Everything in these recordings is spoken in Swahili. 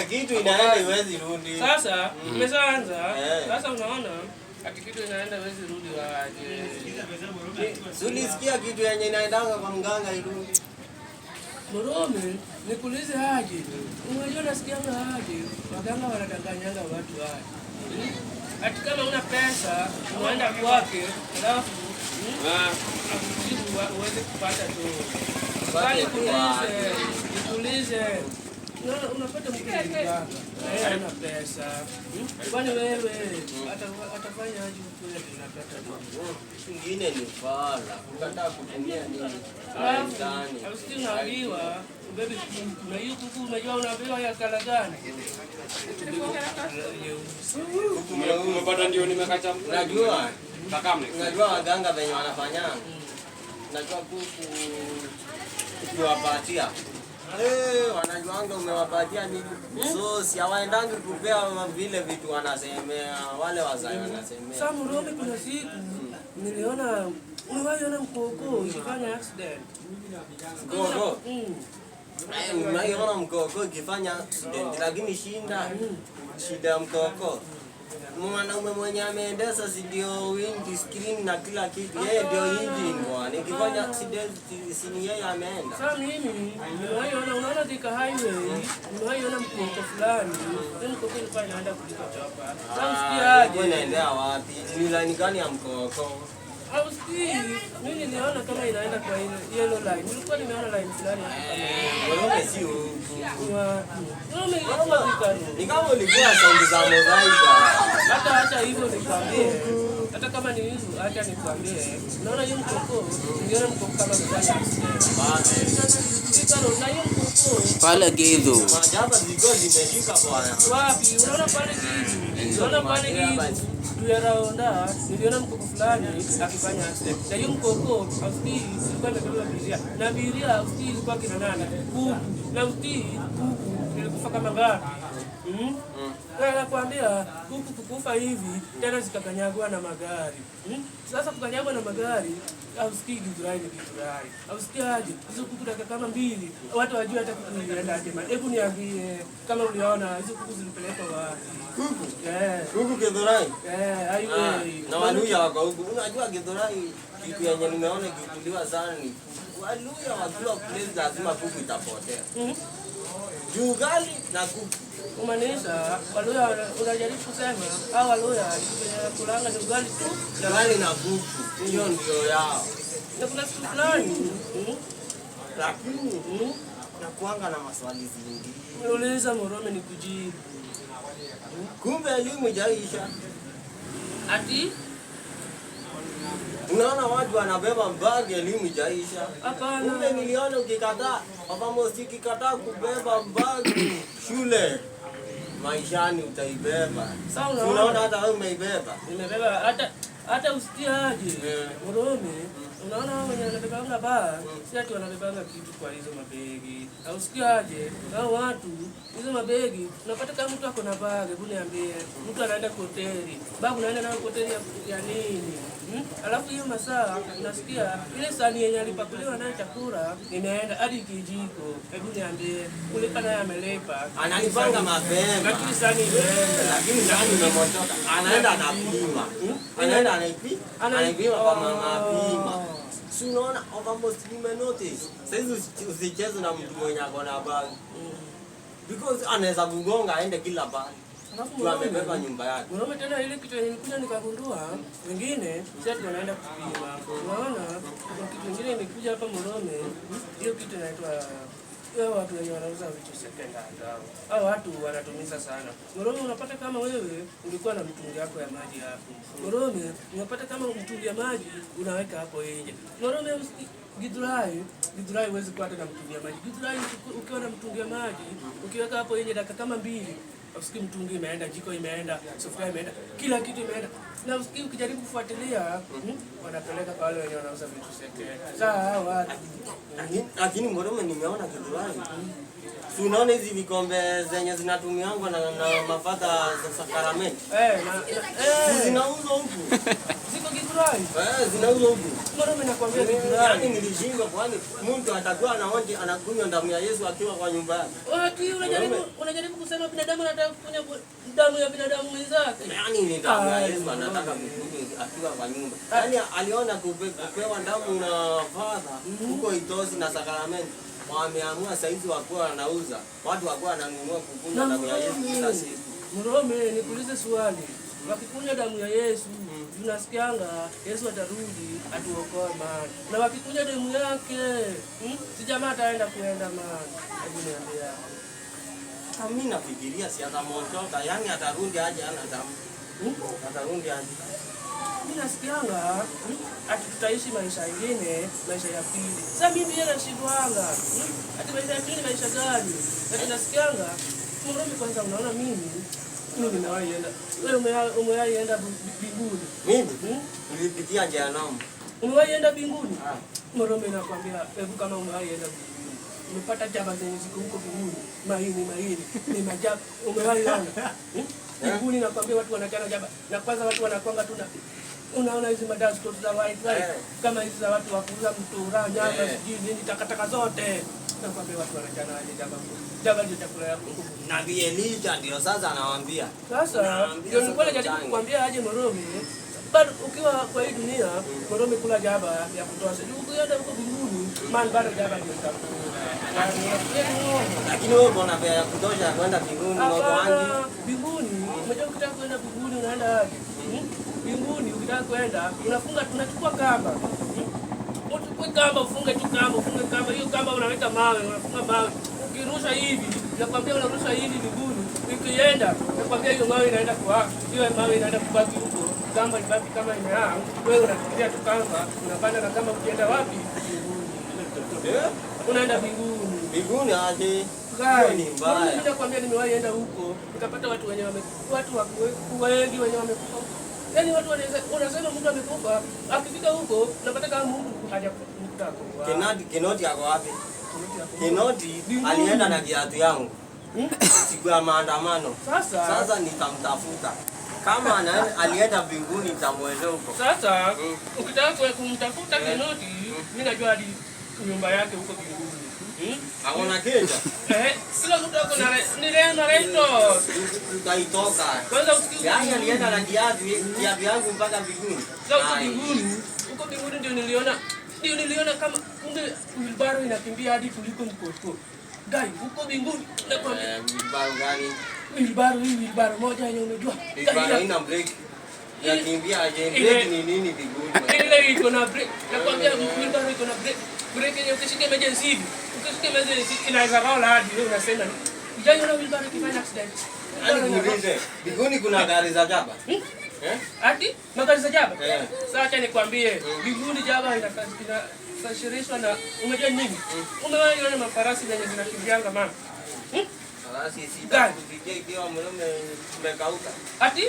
Kuna kitu inaenda iwezi rudi. Sasa umeshaanza. Sasa unaona ati kitu inaenda iwezi rudi waje. Ulisikia kitu yenye inaendanga kwa mganga irudi. Morome, nikuulize aje. Unajua nasikianga aje. Waganga wanadanganyanga watu aje. Ati kama una pesa, unaenda kwake, alafu uweze kupata tu. Bali nikuulize. Unapata mtu mganga. Una pesa. Kwani wewe atafanya aje kweli unapata tu. Kingine ni fala. Ukataa kutumia nini? Au unaambiwa baby na hiyo kuku unajua unaambiwa ya kala gani? Umepata ndio nimekacha. Unajua waganga wenye wanafanya. Unajua kuku ukiwapatia. Wanajuanga umewapatia nini? So si hawaendangi kupea vile vitu wanasemea wale wazai wanasemea. Sasa Morome kuna siku niliona unaona mkoko ikifanya accident. Mkoko? Unaona mkoko ikifanya accident lakini shida ya mkoko. Mwanaume mwenye ameendesha si ndio windscreen na kila kitu. Yeye ndio engine bwana. Ikifanya accident si ni yeye ameenda. Sasa mimi unaona dika highway, unaona mkoko fulani. Mkoko ilikuwa inaenda kuliko chapa. Sasa usikiaje? Unaendea wapi? Ni line gani ya mkoko? Hausikii, mimi niliona kama inaenda kwa yellow line. Nilikuwa nimeona line fulani Morome si huko. Morome ilikuwa vikali. Ni kama ulikuwa sound za mozaika. Hata hivyo nikwambie. Hata kama ni hizo acha nikwambie. Unaona hiyo mkoko, niliona mkoko kama mfanya. Pale Gedho. Majaba ziko zimeshika bwana. Wapi? Unaona pale Gedho. Unaona pale Gedho. Tuyaraonda, niliona mkoko fulani akifanya accident. Na hiyo mkoko hausikii ilikuwa imebeba abiria. Na abiria hausikii ilikuwa kina nani? Kuku. Na hausikii kuku ilikufa kama ngapi? Nakwambia kuku kukufa hivi tena zikakanyagwa na magari. Sasa kukanyagwa na magari hausikii Githurai ni Githurai. Hausikiaje? Hizo kuku dakika kama 2 watu wajua hata kuku ilienda aje. Hebu niambie kama uliona hizo kuku zilipelekwa wapi? Kuku? Kuku Githurai? Highway. Na Waluya wako huku. Unajua Githurai kitu yenye nimeona ikikuliwa sana ni Waluya wakiwa place lazima kuku itapotea. Juu gali na kuku. Kumaanisha Waluya unajaribu kusema hao Waluya kulanga ni ugali tu gali na kuku. Hiyo ndio yao. Na kuna siku fulani lakini nakuanga na maswali zingi. Niuliza Morome nikujibu. Kumbe elimu haijaisha. Ati unaona watu wanabeba mbagi elimu haijaisha. Hapana. Kumbe niliona ukikataa, ukikataa kubeba mbagi shule maishani utaibeba. Sasa unaona hata wewe umeibeba. Nimebeba hata usikiaje. Morome unaona wao wenye wanabebanga baa, si ati wanabebanga kitu kwa hizo mabegi. Au usikiaje? Hao watu hizo mabegi unapata kama mtu ako na bag, hebu niambie, mtu anaenda hoteli. Bag unaenda nayo hoteli ya nini? Alafu hiyo masaa unasikia ile sahani yenye alipakuliwa nayo chakula inaenda hadi kijiko. Hebu niambie, kulipa naye amelipa. Analipanga mapema. Lakini sahani imeenda. Lakini sahani imemotoka. Anaenda anapima. Anaenda anaipima kwa mapima. Si unaona almost nimenotice. Sasa usicheze na mtu mwenye ako na bag. Because anaweza kugonga aende kila bag. Tu amebeba nyumba yake. Unaona tena ile kitu yenye nilikuja nikagundua, wengine sasa wanaenda kupima. Unaona kuna kitu kingine imekuja hapa Morome, hiyo kitu inaitwa watu wenye wanauza vitu second hand. Hao watu wanatumiza sana. Morome unapata kama wewe ulikuwa na mtungi yako ya maji hapo. Morome unapata kama mtungi ya maji unaweka hapo nje. Morome Githurai huwezi kupata na mtungi ya maji. Githurai ukiwa na mtungi ya maji, ukiweka hapo nje dakika kama 2 usikii mtungi imeenda, jiko imeenda, sufuria imeenda, kila kitu imeenda. Na usikii ukijaribu kufuatilia, wanapeleka kwa wale wenye wanauza vitu second. Sawa. Lakini Morome nimeona Githurai. Tunaona hizi vikombe zenye zinatumiangwa na mafadha za sakramenti. Zinauzwa huku. Ziko Githurai. Zinauzwa huku. Mbona mimi nakwambia Githurai? Yaani nilishindwa kwani mtu atakuwa anakunywa damu ya Yesu akiwa kwa nyumba yake. Unajaribu kusema binadamu anataka kunywa damu ya binadamu mwenzake. Yaani ni damu ya Yesu anataka kukunywa akiwa kwa nyumba. Yaani aliona kupewa damu na Father huko Itosi na Sacramento. Wameamua saizi wakuwa wanauza. Watu wakuwa wananunua kukunywa damu ya Yesu kila siku. Mrome, nikuulize swali. Wakikunywa damu ya Yesu, tunasikianga Yesu atarudi atuokoe man. Na wakikunywa damu yake, si jamaa ataenda kuenda man. Hebu niambia. Mimi nafikiria si atamondoka, yani atarudi aje ana damu. Atarudi aje. Mimi nasikianga ati tutaishi maisha mengine, maisha ya pili. Sasa mimi yeye nashindwanga. Ati maisha ya pili maisha gani? Ati nasikianga Mrome, kwanza unaona mimi nimewahi enda. Wewe umewahi enda mbinguni? Mimi nilipitia jehanamu. Umewahi enda mbinguni? Mrome, nakwambia hebu kama umewahi enda mbinguni. Umepata jaba zenye ziko huko mbinguni. Mahini. Ni majaba. Umewahi enda? Mbinguni nakwambia watu wanachana jaba. Na kwanza watu wanakwanga tu na unaona hizi madawa za white kama hizi za watu wa kuuza mtura, nyama, sijui nini, takataka zote. Nakwambia watu wanachana aje jaba. Jaba ndio chakula yako. Nabii Elijah ndio sasa anawaambia. Sasa ndio nilikuwa najaribu kukwambia aje Mrome. Bado ukiwa kwa hii dunia, Mrome kula jaba ya kutosha. Ukienda huko mbinguni, man bado jaba ndio chakula. Lakini wewe mbona pia ya kutosha kwenda mbinguni na kwangi? Mbinguni, unajua ukitaka kwenda mbinguni unaenda aje? Mbinguni ukitaka kwenda, tunachukua kamba. Uchukue kamba, ufunge tu kamba, ufunge kamba. Hiyo kamba unaweka mawe, unafunga mawe. Ukirusha hivi, nakwambia unarusha hivi mbinguni. Ukienda, nakwambia hiyo mawe inaenda kwa, hiyo mawe inaenda kubaki huko. Kamba ibaki kama imeaa. Wewe unafikiria tu kamba, unapanda na kamba ukienda wapi? Mbinguni. Unaenda mbinguni. Mbinguni aje? Ni mbaya. Mimi nakwambia nimewahi enda huko, nikapata watu wenye wengi wenye wamekufa. Yaani watu wanasema mtu amekufa, akifika huko unapata kama Mungu hajakuta huko. Kinoti yako wapi? Kinoti alienda na kiatu yangu. Siku ya maandamano. Sasa nitamtafuta. Kama alienda mbinguni nitamwendea huko. Sasa ukitaka kumtafuta Kinoti, mimi najua hadi nyumba yake huko mbinguni. Hakuna keja. Sila mtu ako na nilienda reto. Utaitoka. Kwanza usikie. Yaani alienda na kiatu yangu mpaka mbinguni. Sasa huko mbinguni ndio niliona kama kumbe wilbaro inakimbia hadi kuliko mkoko. Gai, huko mbinguni nakwambia. Wilbaro gani? Wilbaro moja yenye unajua. Wilbaro ina break. Yakimbia aje break ni nini mbinguni? Ile iko na break. Nakwambia wilbaro iko na break. Break yenye ukishika emergency hivi. Ukishika emergency inaweza roll hadi wewe unasema nini? Unajua wilbaro ikifanya accident. Niulize, mbinguni kuna gari za jaba? Ati magari za jaba? Sasa acha nikwambie, mbinguni jaba inasafirishwa na unajua nini? Umewahi kuona mafarasi zenye zinakimbianga mama? Farasi sita kufikia ikiwa mmekauka. Ati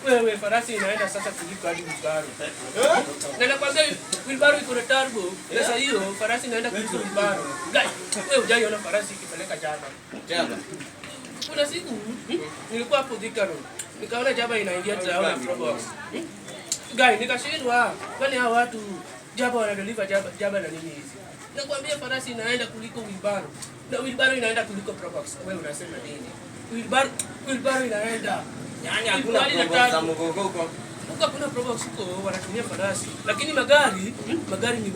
wewe farasi inaenda sasa kuliko hadi wilbaro. Na nakwambia wilbaro iko na turbo. Sasa hiyo farasi inaenda kuliko wilbaro. Guys, wewe hujaiona farasi ikipeleka jaba. Kuna siku nilikuwa hapo Thika Road. Nikaona jaba inaingia town ya Probox. Guys, nikashindwa. Kwani hao watu jaba wanadeliver jaba na nini hizi? Nakwambia farasi inaenda kuliko wilbaro. Na wilbaro inaenda kuliko Probox. Wewe unasema nini? Wilbaro inaenda. Yaani hakuna Probox za mgogoko. Huko kuna Probox huko wanatumia farasi. Lakini magari ni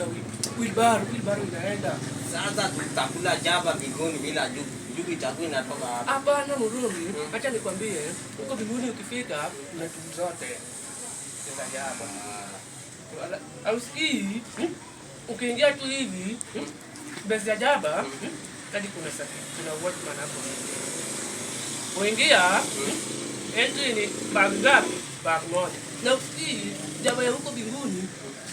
wilbaro inaenda. Sasa tutakula jaba mbinguni bila jugu. Jugu itakuwa inatoka hapa. Hapana Murumi, acha nikwambie, huko mbinguni ukifika kuna tubu zote za jaba. Ausikii, ukiingia tu hivi, bezi ya jaba, hadi kuna watchman hapo. Uingia, entry ni bag ngapi? Bag moja. Na usikii, jaba ya huko mbinguni,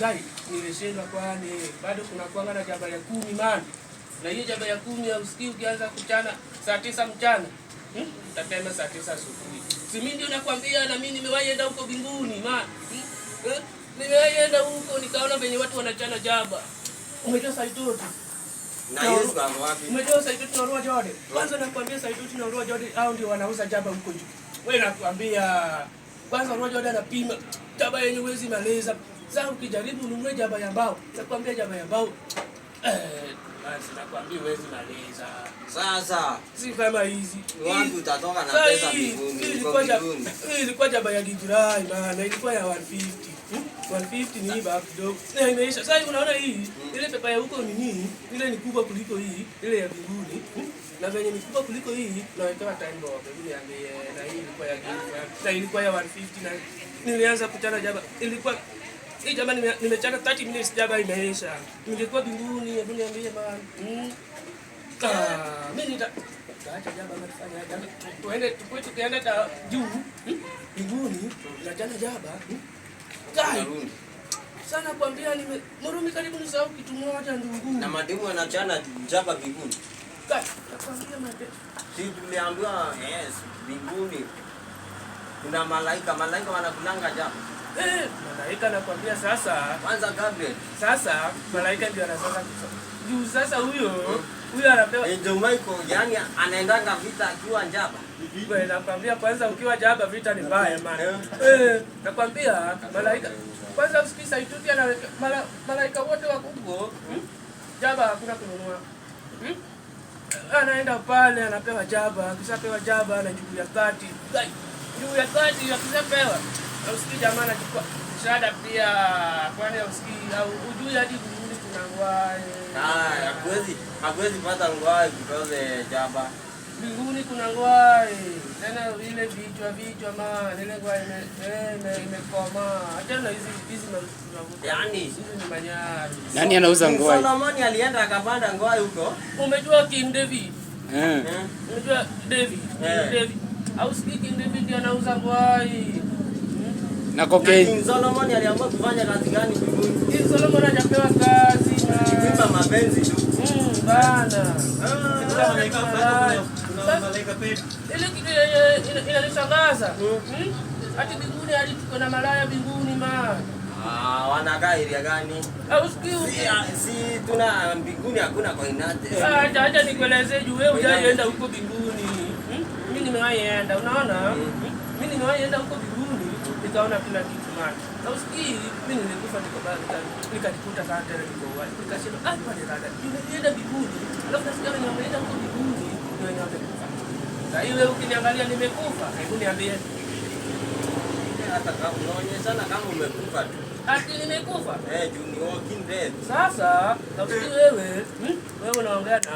gai, nilishindwa kwani, bado kuna kuanga na jaba ya 10 man. Na hiyo jaba ya 10 ya usikii ukianza kuchana saa 9 mchana. Tatema saa 9 asubuhi. Si mimi ndio nakwambia na mimi nimewahi enda huko mbinguni, nimewahi enda huko nikaona venye watu wanachana jaba. Umejua Saitoti? Na Yesu ako wapi? Umejua Saitoti na Roa Jode? Kwanza nakwambia Saitoti na Roa Jode hao ndio wanauza jaba huko juu. Wewe nakwambia kwanza Roa Jode anapima jaba yenye huwezi maliza. Sasa ukijaribu ununue jaba ya mbao, nakwambia jaba ya mbao basi nakwambia huwezi maliza. Sasa Si kama hizi. wapi utatoka na pesa mbinguni? Hii ilikuwa jaba ya Githurai maana ilikuwa ya 150. 150 ni baba kidogo. Na imeisha. Sasa unaona hii ile pepa ya huko nini? Ile ni kubwa kuliko hii, ile ya mbinguni. Na venye ni kubwa kuliko hii nawekewa time bomb. Mimi niambie na hii ilikuwa ya Githurai. Na ilikuwa ya 150 na nilianza kuchana jaba. Ilikuwa hii jaba nimechana 30 minutes jaba imeisha. Ningekuwa mbinguni, hebu niambie bana. Mimi nitaacha jaba nafanya jaba. Tuende juu. Mbinguni na jana jaba. Kai. Sana kwambia Murumi karibu nisahau kitu moja ndugu. Na mademu anachana jaba mbinguni. Kai, nakwambia mademu. Si tuliambiwa yes, mbinguni kuna malaika wanakulanga jaba. Malaika nakwambia sasa. Kwanza Gabriel. Sasa malaika ndio anasaka juu sasa huyo anapewa Angel Michael, yani anaendanga vita akiwa jaba. Wewe nakwambia kwanza ukiwa jaba vita ni mbaya maana. Nakwambia malaika kwanza usikii Saituti anaweka malaika wote wakubwa. Jaba hakuna kununua. Anaenda pale anapewa jaba, akishapewa jaba anachukulia 30. Juu ya 30 akishapewa. Usikii jamaa anachukua shahada pia kwani usikii au ujui hadi mbinguni kuna ngwai. Hakuwezi pata ngwai because jaba. Mbinguni kuna ngwai. Tena ile vichwa maana ile ngwai imekoma. Tena hizi mafuta. Yaani hizi ni manyari. Nani anauza ngwai? Solomon alienda akapanda ngwai huko. Umejua King David? Umejua David? David. Au sikii King David ndio anauza ngwai. Na cocaine. King Solomon aliamua kufanya kazi gani mbinguni? King Solomon hajapewa kazi na kuimba mapenzi tu. Bana. Kuna malaika pia. Ile kitu inanishangaza. Ati mbinguni hadi tuko na malaya mbinguni ma. Wanakaa area gani? Au sikii si tuna mbinguni hakuna koinati. Acha nikuelezee juu wewe hujaenda huko mbinguni. Mimi nimewaenda, unaona? Mimi nimewaenda huko mbinguni, nikaona kila kitu maana. Na usikii mimi nilikufa nikajikuta kama tena niko wapi. Nikasema pale dada, nimeenda mbinguni. Alafu nasikia nimeenda huko mbinguni, ndio nimekufa. Sasa hiyo wewe ukiniangalia nimekufa, hebu niambie. Hata kama unaonyeshana kama umekufa tu. Ati nimekufa? Juu ni walking dead. Sasa, na usikii wewe unaongea na